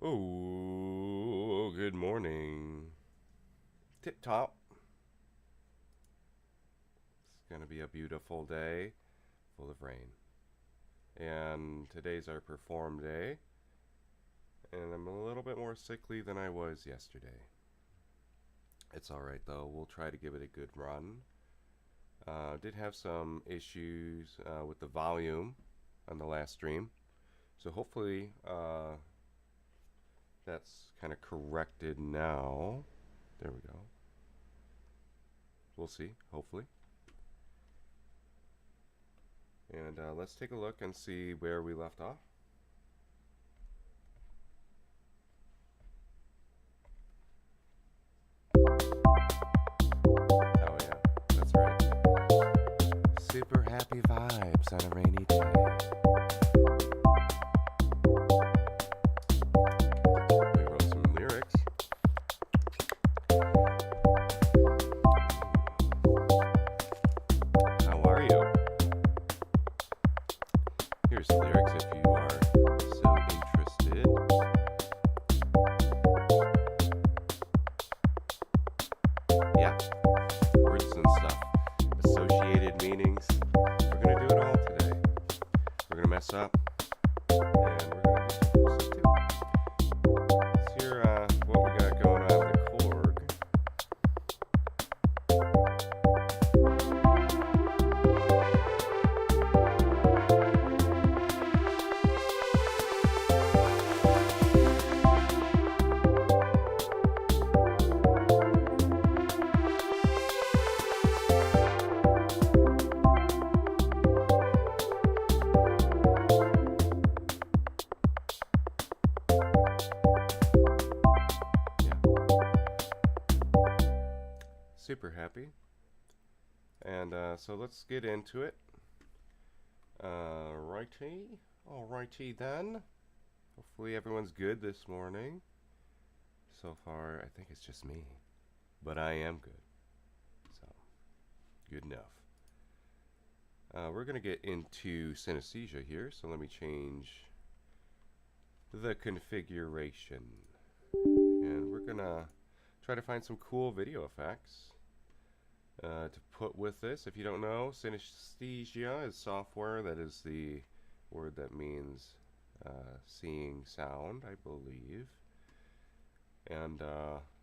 Oh, good morning. Tip top. It's going to be a beautiful day full of rain. And today's our perform day. And I'm a little bit more sickly than I was yesterday. It's alright though. We'll try to give it a good run. Did have some issues with the volume on the last stream. So hopefully that's kind of corrected now. There we go. We'll see, hopefully. And let's take a look and see where we left off. Oh yeah, that's right. Super happy vibes on a rainy day. We wrote some lyrics. How are you? Here's the lyrics if you are so interested. Yeah, words and stuff. Associated meanings. We're going to do it all today. We're going to mess up. And we're going to do some cool stuff too. Let's hear what we got going on with the Korg. Super happy. And so let's get into it. Alrighty then. Hopefully everyone's good this morning. So far, I think it's just me. But I am good. So, good enough. We're going to get into synesthesia here. So let me change the configuration. And we're going to try to find some cool video effects to put with this. If you don't know, synesthesia is software. That is the word that means seeing sound, I believe. And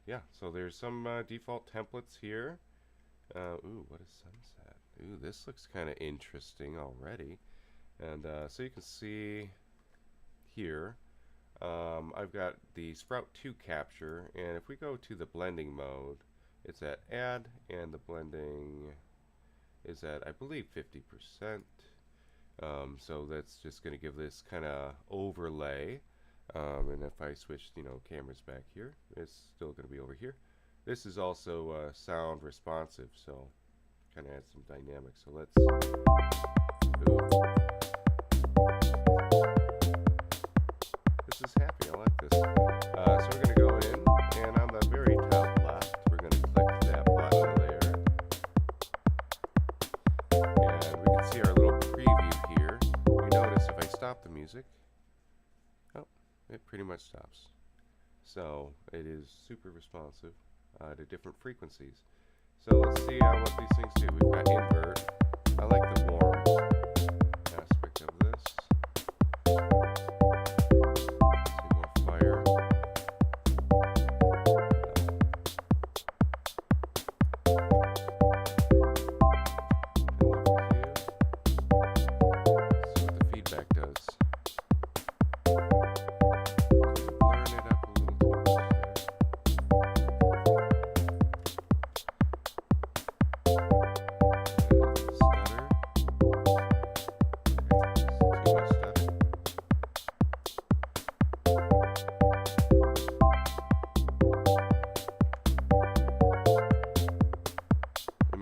yeah, so there's some default templates here. Ooh, what is sunset? Ooh, this looks kind of interesting already. And so you can see here, I've got the Sprout 2 capture, and if we go to the blending mode, it's at add, and the blending is at, I believe, 50%. So that's just going to give this kind of overlay. And if I switch, cameras back here, it's still going to be over here. This is also sound responsive, so kind of adds some dynamics. So let's. This is happy. I like this. So we're going to go in, and on the very top left, we're going to click that button there. And we can see our little preview here. You notice if I stop the music, oh, it pretty much stops. So it is super responsive to different frequencies. So let's see what these things do. We've got invert. I like the warm aspect of this.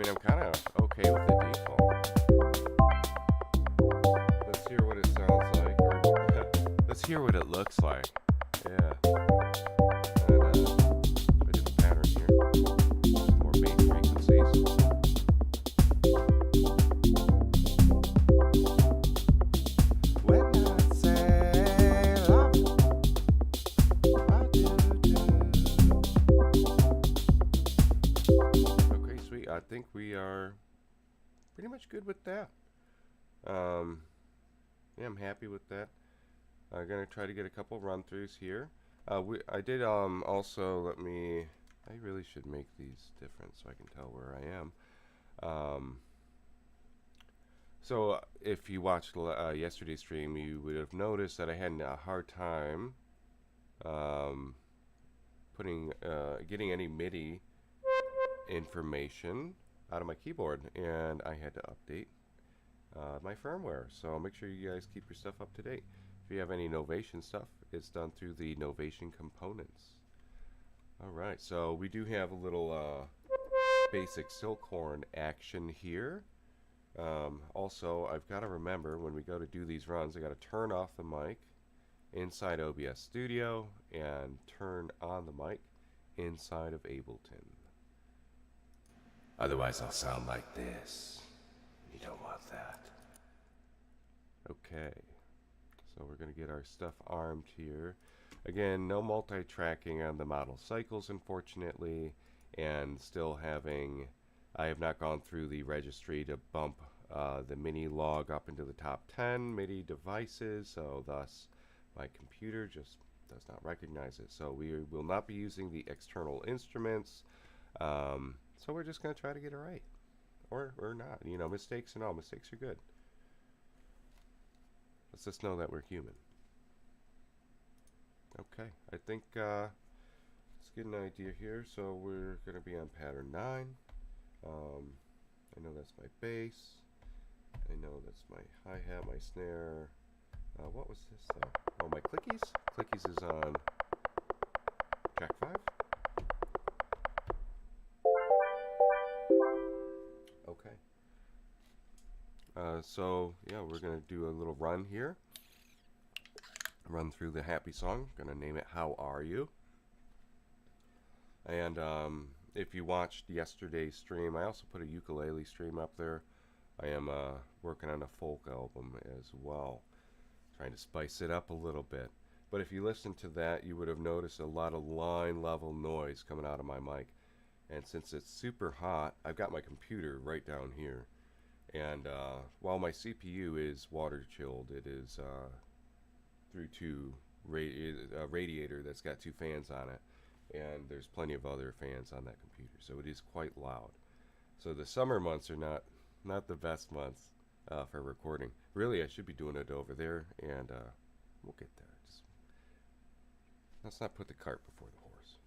I'm kind of okay with the default. Let's hear what it sounds like, or let's hear what it looks like. Yeah. And, a different pattern here. More bass frequencies. When I say love, are pretty much good with that. Yeah, I'm happy with that. I'm gonna try to get a couple run-throughs here. I did also I really should make these different so I can tell where I am. So if you watched yesterday's stream, you would have noticed that I had a hard time getting any MIDI information out of my keyboard, and I had to update my firmware. So make sure you guys keep your stuff up to date. If you have any Novation stuff, it's done through the Novation components. Alright, so we do have a little basic Silkhorn action here. Also, I've got to remember when we go to do these runs, I got to turn off the mic inside OBS Studio and turn on the mic inside of Ableton. Otherwise, I'll sound like this. You don't want that. Okay, so we're going to get our stuff armed here. Again, no multi-tracking on the model cycles, unfortunately, and still I have not gone through the registry to bump the Minilogue up into the top 10 MIDI devices, so thus my computer just does not recognize it. So we will not be using the external instruments, so we're just going to try to get it right. Or not. You know, mistakes and all. Mistakes are good. Let's just know that we're human. Okay, I think let's get an idea here. So we're going to be on pattern 9. I know that's my bass. I know that's my hi-hat, my snare. What was this though? Oh, my clickies? Clickies is on track 5. Okay. So yeah, we're gonna do a little run here. Run through the happy song. Gonna name it "How Are You?" And if you watched yesterday's stream, I also put a ukulele stream up there. I am working on a folk album as well, trying to spice it up a little bit. But if you listen to that, you would have noticed a lot of line level noise coming out of my mic. And since it's super hot, I've got my computer right down here. And while my CPU is water chilled, it is through a radiator that's got 2 fans on it. And there's plenty of other fans on that computer, so it is quite loud. So the summer months are not the best months for recording. Really, I should be doing it over there, and we'll get there. Just, let's not put the cart before the horse.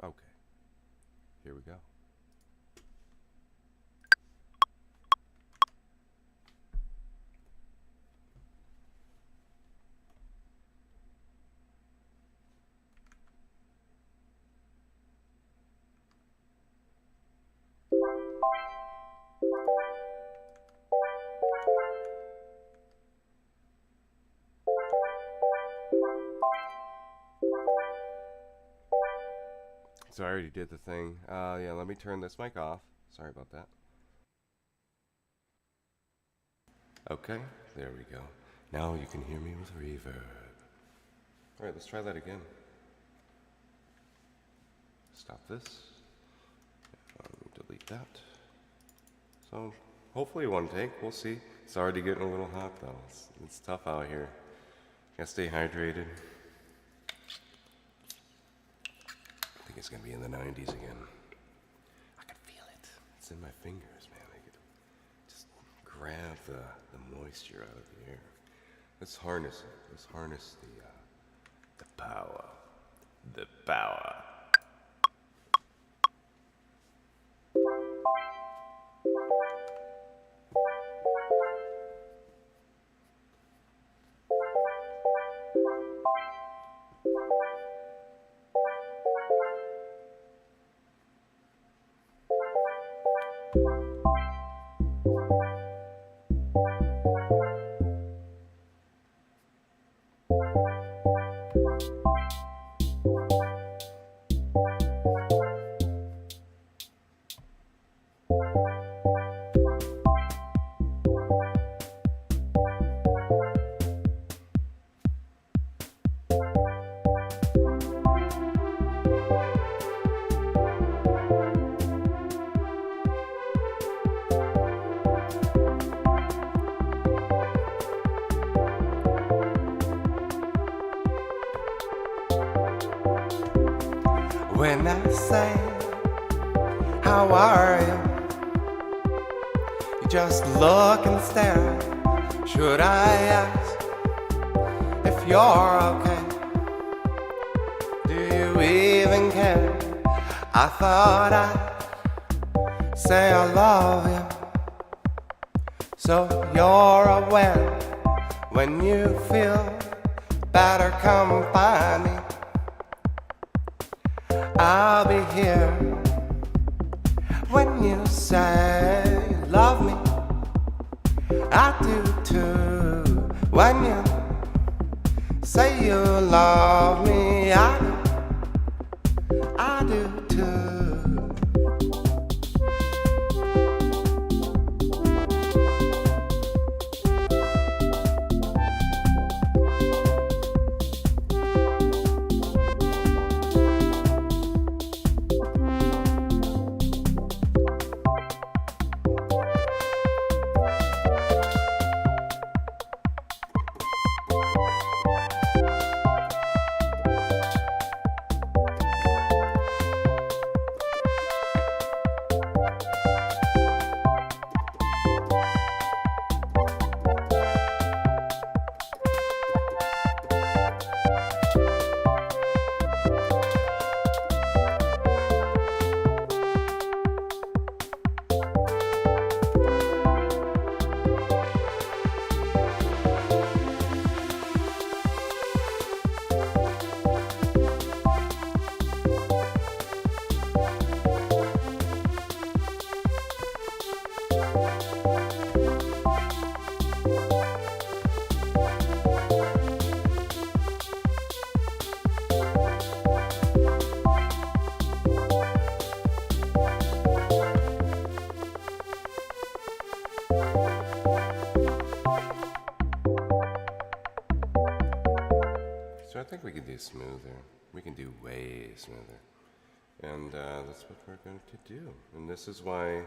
Okay, here we go. So I already did the thing. Yeah, let me turn this mic off. Sorry about that. Okay, there we go. Now you can hear me with reverb. Alright, let's try that again. Stop this. Delete that. So, hopefully one take. We'll see. It's already getting a little hot though. It's tough out here. Gotta stay hydrated. I think it's gonna be in the 90s again. I can feel it. It's in my fingers, man. I could just grab the moisture out of the air. Let's harness it. Let's harness the power. The power. When I say, how are you? You just look and stare. Should I ask if you're okay? Do you even care? I thought I'd say I love you, so you're aware. When you feel better, come find me. I'll be here. When you say you love me, I do too. When you say you love me, I do too. So I think we can do smoother. We can do way smoother. And that's what we're going to do. And this is why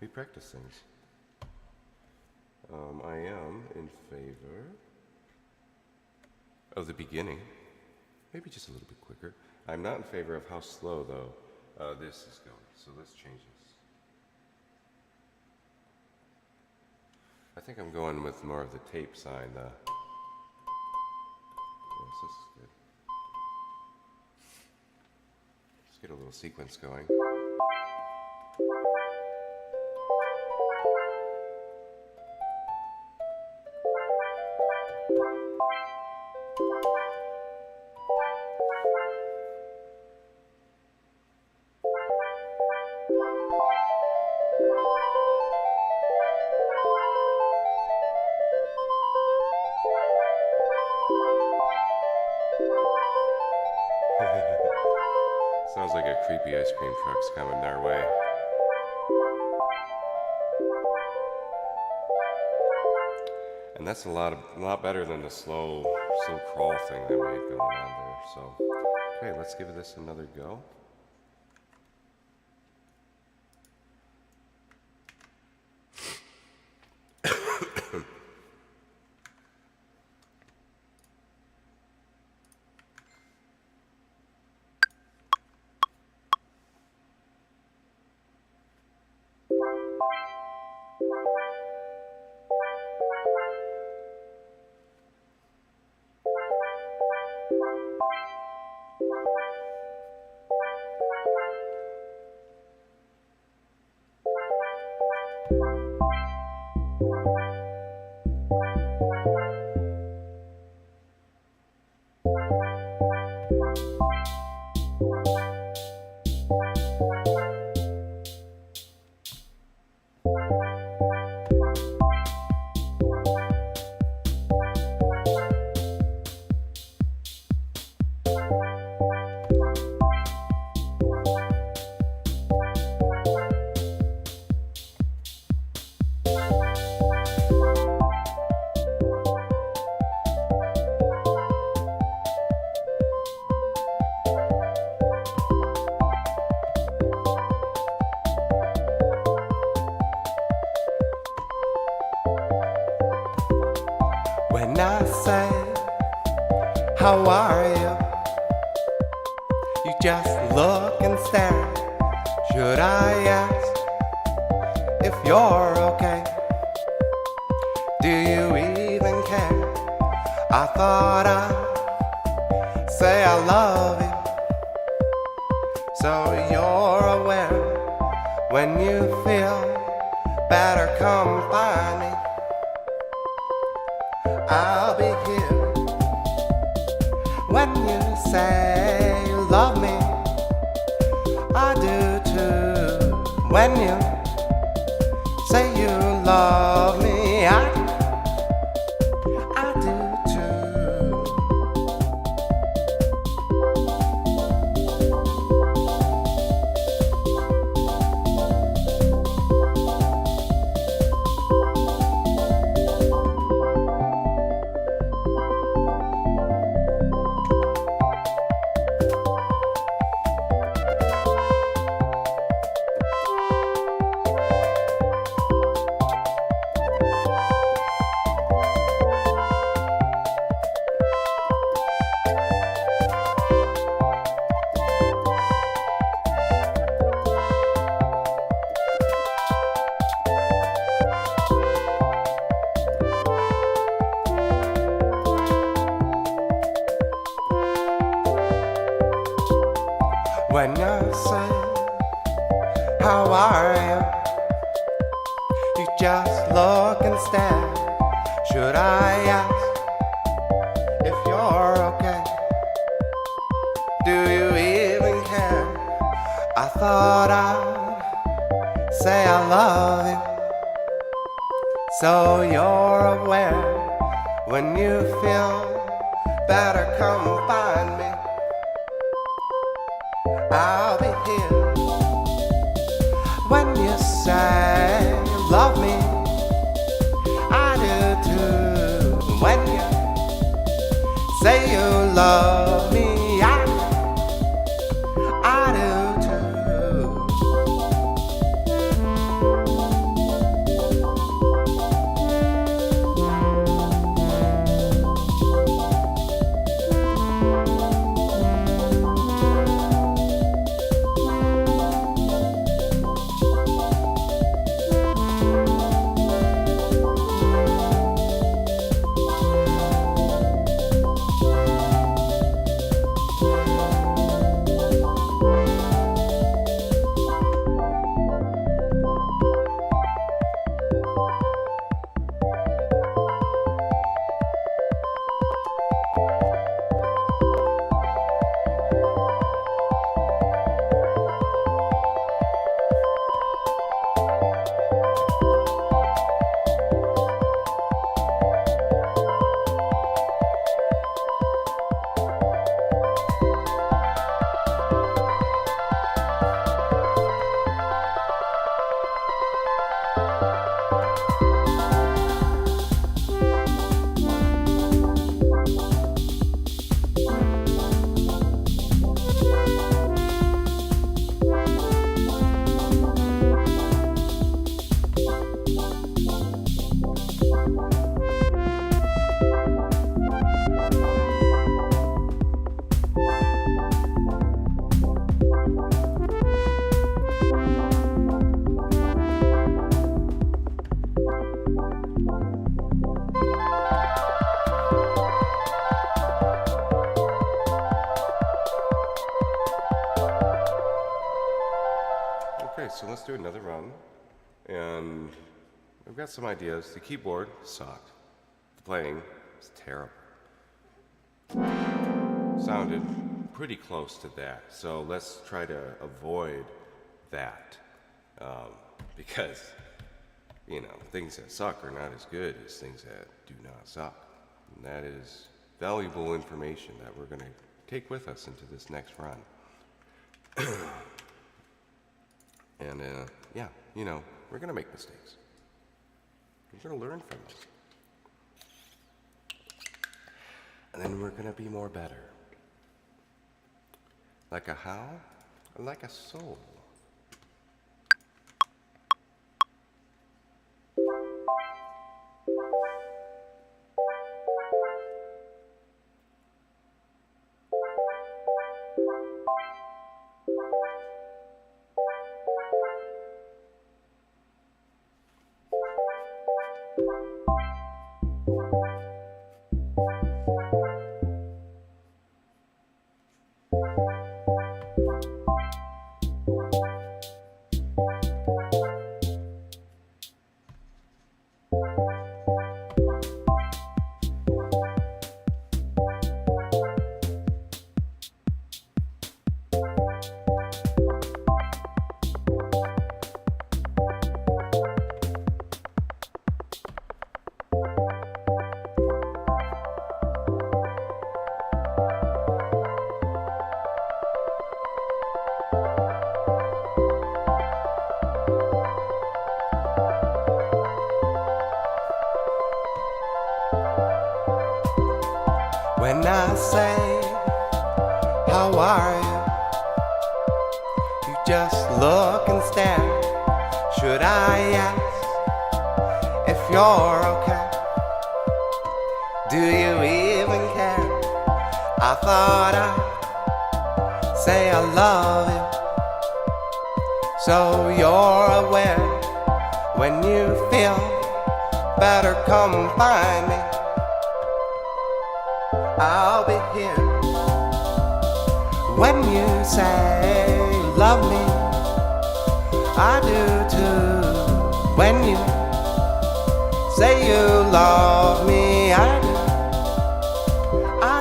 we practice things. I am in favor of the beginning. Maybe just a little bit quicker. I'm not in favor of how slow, though, this is going. So let's change this. I think I'm going with more of the tape sign. Yes, this is good. Let's get a little sequence going. Sounds like a creepy ice cream truck's coming their way. And that's a lot better than the slow crawl thing that we had going on there. So, okay, let's give this another go. When I say, how are you? You just look and stare. Should I ask if you're okay? Do you even care? I thought I'd say I love you, so you're aware. When you feel better, come find me. I'll be here when you say you love me. I do too. When you say you love me, I do too. When you say, how are you? You just look and stare. Should I ask if you're okay? Do you even care? I thought I'd say I love you, so you're aware. When you feel better, come find me. I'll be here when you say you love me. I do too. When you say you love me, I do too. Okay, so let's do another run, and I've got some ideas. The keyboard sucked. The playing is terrible. Sounded pretty close to that, so let's try to avoid that, because, you know, things that suck are not as good as things that do not suck. And that is valuable information that we're going to take with us into this next run. And, yeah, you know, we're going to make mistakes. We're going to learn from them. And then we're going to be more better. Like a how? Like a soul. When I say, how are you? You just look and stare. Should I ask if you're okay? Do you even care? I thought I'd say I love you, so you're aware. When you feel better, come find me. I'll be here. When you say love me, I do too. When you say you love me, I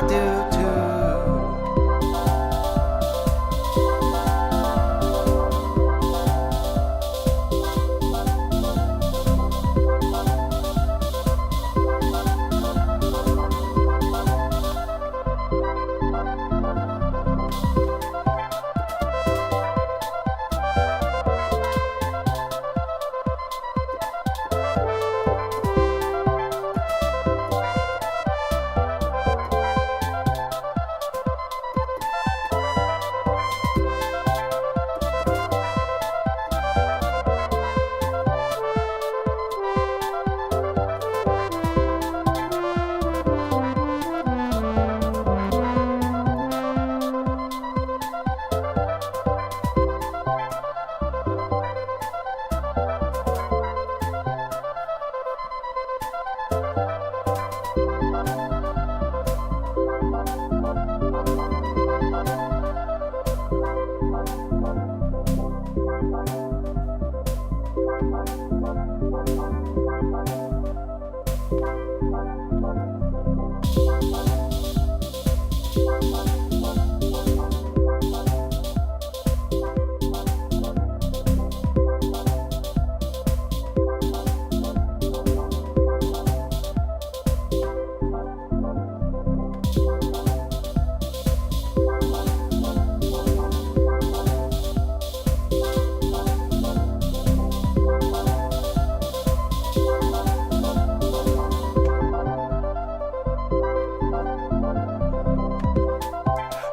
do too.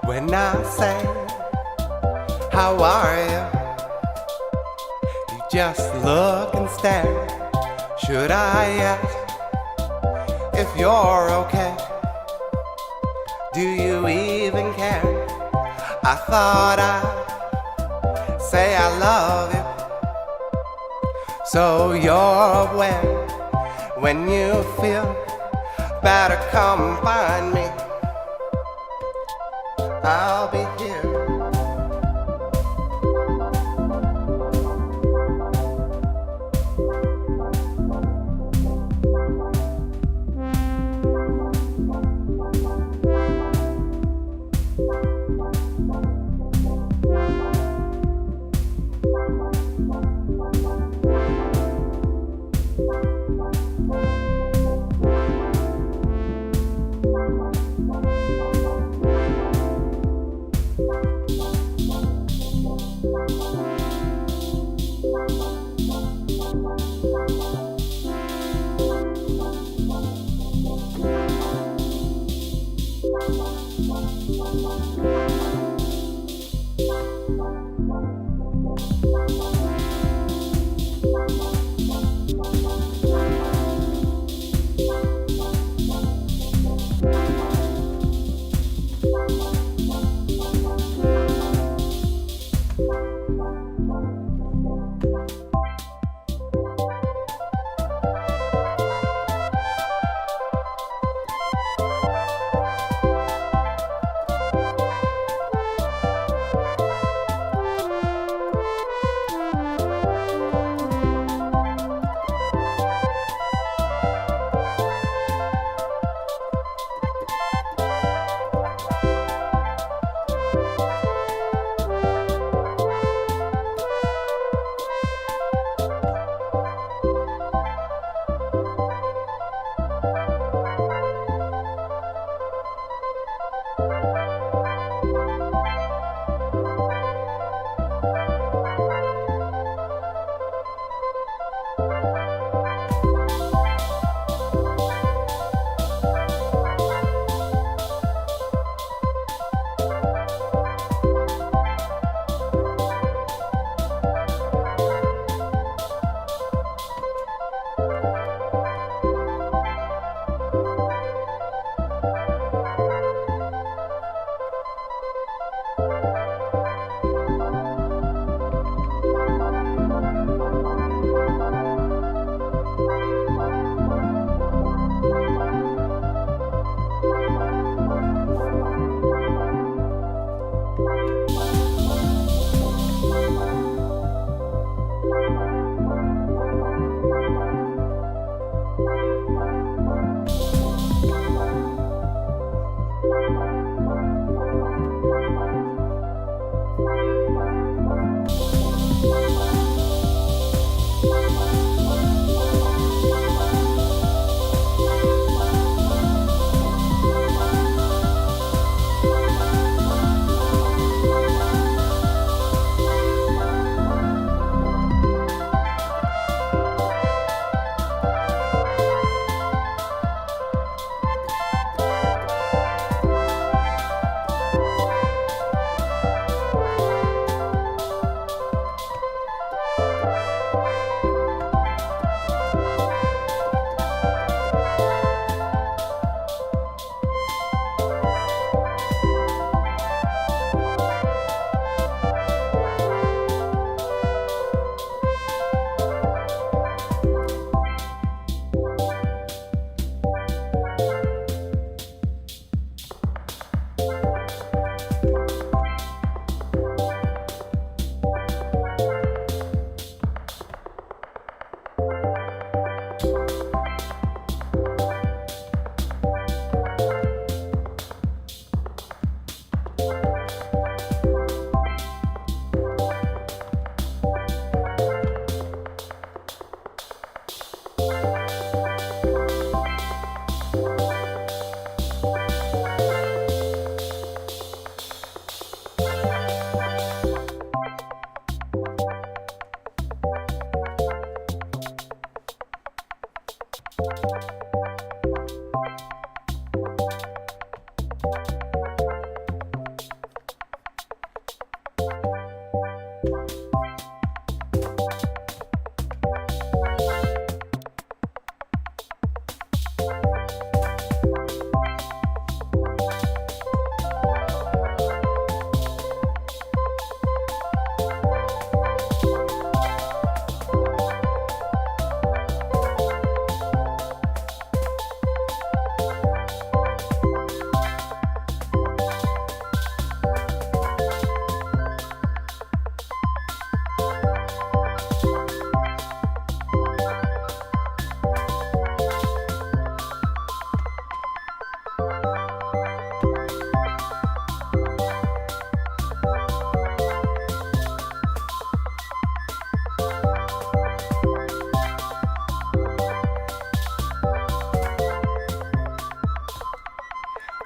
When I say, how are you? You just look and stare. Should I ask if you're okay? Do you even care? I thought I'd say I love you, so you're aware. When you feel better, come find me. I'll be here.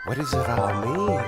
What does it all mean?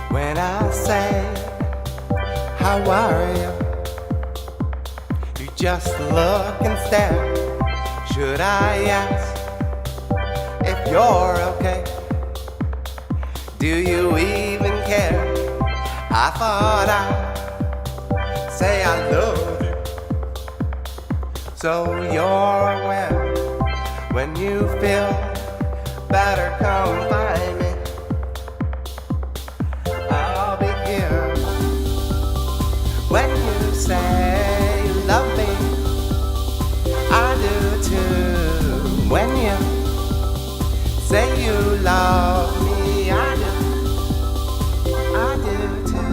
When I say, how are you? You just look and stare. Should I ask if you're okay? Do you even care? I thought I'd say I love you, so you're aware. When you feel better, come find me. I'll be here. When you say you love me, I do too. When you say you love me, I do too.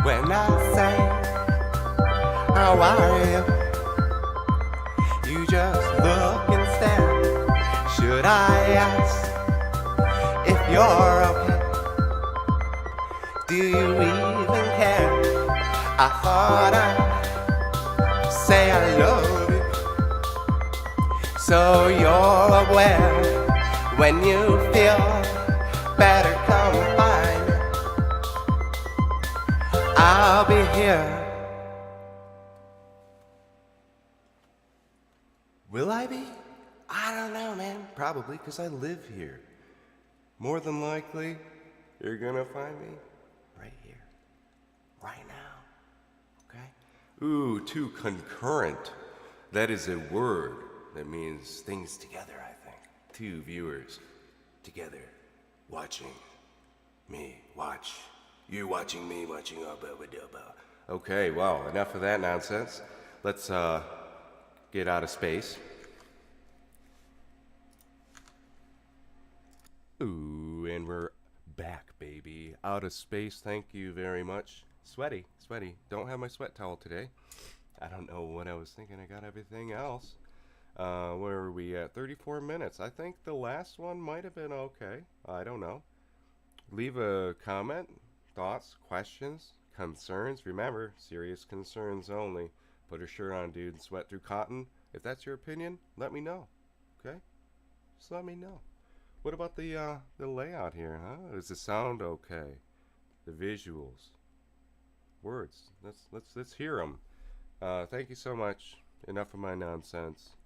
When I say, how are you? You just look and stare. Should I ask if you're okay? Do you even care? I thought I'd say I love you, so you're aware. When you feel better, come find me. I'll be here. Will I be? I don't know, man. Probably, because I live here. More than likely, you're gonna find me right here, right now. Okay? Ooh, too concurrent. That is a word that means things together, I think. Two viewers together, watching me watch. You watching me watching. Okay, well, enough of that nonsense. Let's get out of space. Ooh, and we're back, baby. Out of space, thank you very much. Sweaty. Don't have my sweat towel today. I don't know what I was thinking. I got everything else. Where are we at? 34 minutes. I think the last one might have been okay. I don't know. Leave a comment. thoughts, questions, concerns. Remember, serious concerns only. Put a shirt on, dude, and sweat through cotton. If that's your opinion, let me know. Okay? Just let me know. What about the layout here, huh? Is the sound okay? The visuals, words. Let's hear them. Thank you so much. Enough of my nonsense.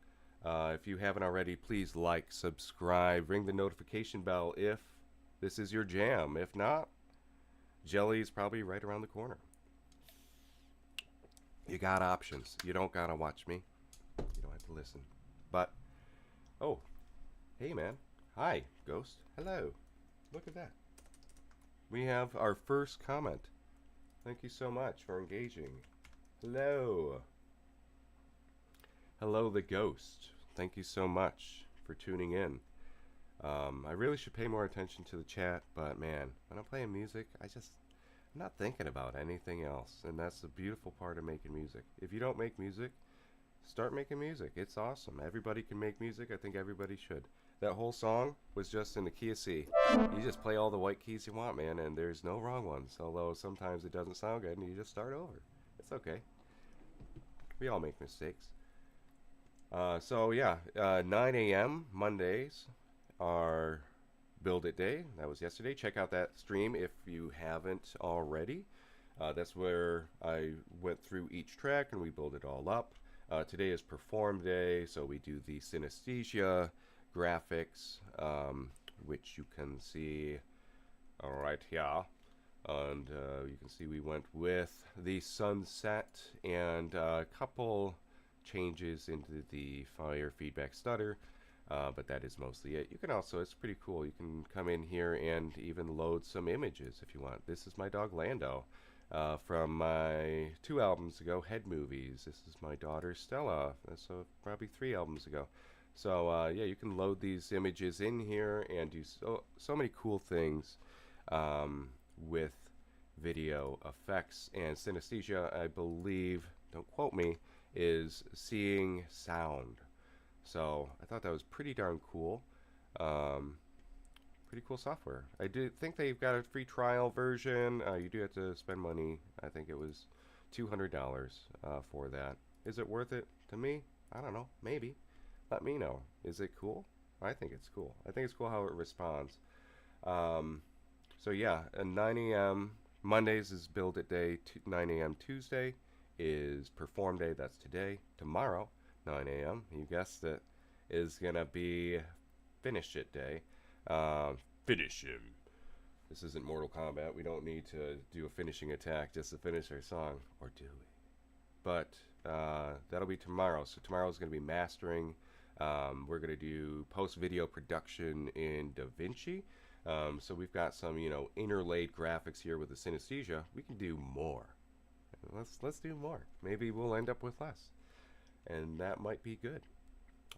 If you haven't already, please like, subscribe, ring the notification bell if this is your jam. If not, jelly's probably right around the corner. You got options. You don't gotta watch me. You don't have to listen. But, oh, hey man. Hi, Ghost. Hello. Look at that. We have our first comment. Thank you so much for engaging. Hello. Hello, the Ghost. Thank you so much for tuning in. I really should pay more attention to the chat, but man, when I'm playing music, I'm not thinking about anything else, and that's the beautiful part of making music. If you don't make music, start making music. It's awesome. Everybody can make music. I think everybody should. That whole song was just in the key of C. You just play all the white keys you want, man, and there's no wrong ones, although sometimes it doesn't sound good, and you just start over. It's okay. We all make mistakes. So yeah, 9 a.m. Mondays are Build It Day. That was yesterday. Check out that stream if you haven't already. That's where I went through each track and we build it all up. Today is Perform Day, so we do the synesthesia graphics, which you can see right here. And you can see we went with the sunset and a couple changes into the fire feedback stutter, but that is mostly it. You can also, it's pretty cool, you can come in here and even load some images if you want. This is my dog Lando from my 2 albums ago, Head Movies. This is my daughter Stella, so probably 3 albums ago. So yeah, you can load these images in here and do so many cool things with video effects. And synesthesia, I believe, don't quote me, is seeing sound. So I thought that was pretty darn cool. Pretty cool software. I do think they've got a free trial version. You do have to spend money. I think it was $200 for that. Is it worth it to me? I don't know. Maybe. Let me know. Is it cool? I think it's cool. I think it's cool how it responds. So yeah, at 9 a.m. Mondays is Build It Day. 9 a.m. Tuesday is Perform Day. That's today. Tomorrow, 9 a.m. You guessed it, is gonna be Finish It Day. Finish him. This isn't Mortal Kombat. We don't need to do a finishing attack just to finish our song, or do we? But that'll be tomorrow. So tomorrow's gonna be mastering. We're gonna do post-video production in DaVinci. So we've got some, interlaid graphics here with the synesthesia. We can do more. Let's do more. Maybe we'll end up with less, and that might be good.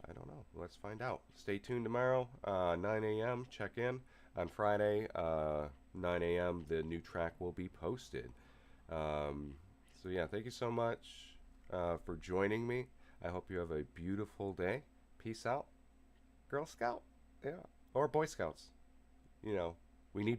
I don't know. Let's find out. Stay tuned tomorrow, 9 a.m. Check in on Friday, 9 a.m. The new track will be posted. So yeah, thank you so much for joining me. I hope you have a beautiful day. Peace out, Girl Scout, yeah, or Boy Scouts. We need